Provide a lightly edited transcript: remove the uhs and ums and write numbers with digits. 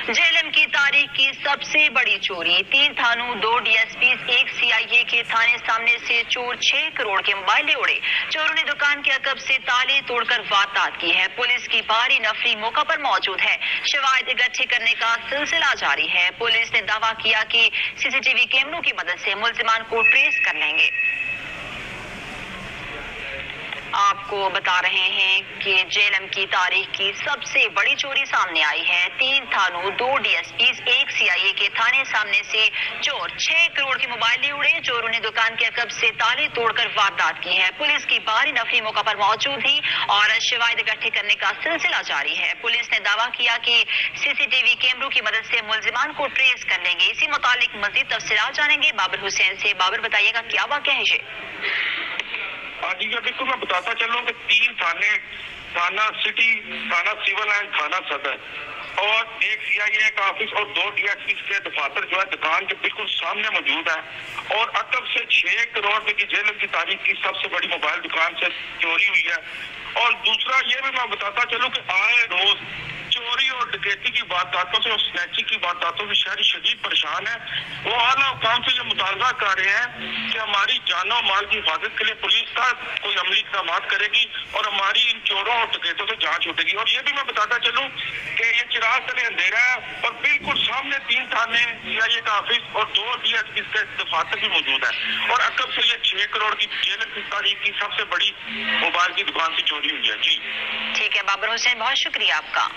JLM की तारीख की सबसे बड़ी चोरी, 3 थानों, 2 डीएसपी, 1 सीआईए के थाने सामने से चोर 6 करोड़ के मोबाइल ले उड़े। चोरों ने दुकान के अकब से ताले तोड़कर वारदात की है। पुलिस की भारी नफरी मौका पर मौजूद है। शवाहिद इकट्ठे करने का सिलसिला जारी है। पुलिस ने दावा किया कि सीसीटीवी कैमरों की मदद से मुल्जिमान को ट्रेस कर लेंगे। आपको बता रहे हैं कि जेएलएम की तारीख की सबसे बड़ी चोरी सामने आई है। 3 थानों, 2 डीएसपी, 1 सीआईए के थाने सामने से चोर 6 करोड़ के मोबाइल ले उड़े। चोरों ने दुकान के अकब से ताले तोड़कर वारदात की है। पुलिस की भारी नफरी मौका पर मौजूद थी और शवाहिद इकट्ठे करने का सिलसिला जारी है। पुलिस ने दावा किया कि सीसीटीवी कैमरों की मदद से मुल्जिमान को ट्रेस कर लेंगे। इसी मुतालिक मजीद तफसीलात जानेंगे बाबर हुसैन से। बाबर, बताइएगा क्या वाक़या है ये? जी देखो, मैं बताता चलूं कि 3 थाने, थाना सिटी, थाना सिविल एंड थाना सदर और 1 सीआईए का ऑफिस और 2 डीएसपी के दफातर जो है दुकान के बिल्कुल सामने मौजूद है। और अकब से 6 करोड़ रुपए की जेएलएम की तारीख की सबसे बड़ी मोबाइल दुकान से चोरी हुई है। और दूसरा ये भी मैं बताता चलूं कि आए रोज चोरी और डकैती की वारदातों से और स्नैचिंग की वारदातों से शहरी शदीद परेशान है। वो आला हुकाम से ये मुतालबा कर रहे हैं कि हमारी जानो माल की हिफाजत के लिए पुलिस का कोई अमली इक़दाम करेगी और हमारी इन चोरों और डकैतों से जांच उठेगी। और ये भी मैं बताता चलूं कि ये चिराग तले अंधेरा है और बिल्कुल सामने 3 थाने, सीआईए का ऑफिस और 2 डीएसपी के दफातर भी मौजूद है। और अकब से ये 6 करोड़ की जेएलएम की तारीख की सबसे बड़ी मोबाइल की दुकान से चोरी हुई है। जी ठीक है बाबर हुसैन, बहुत शुक्रिया आपका।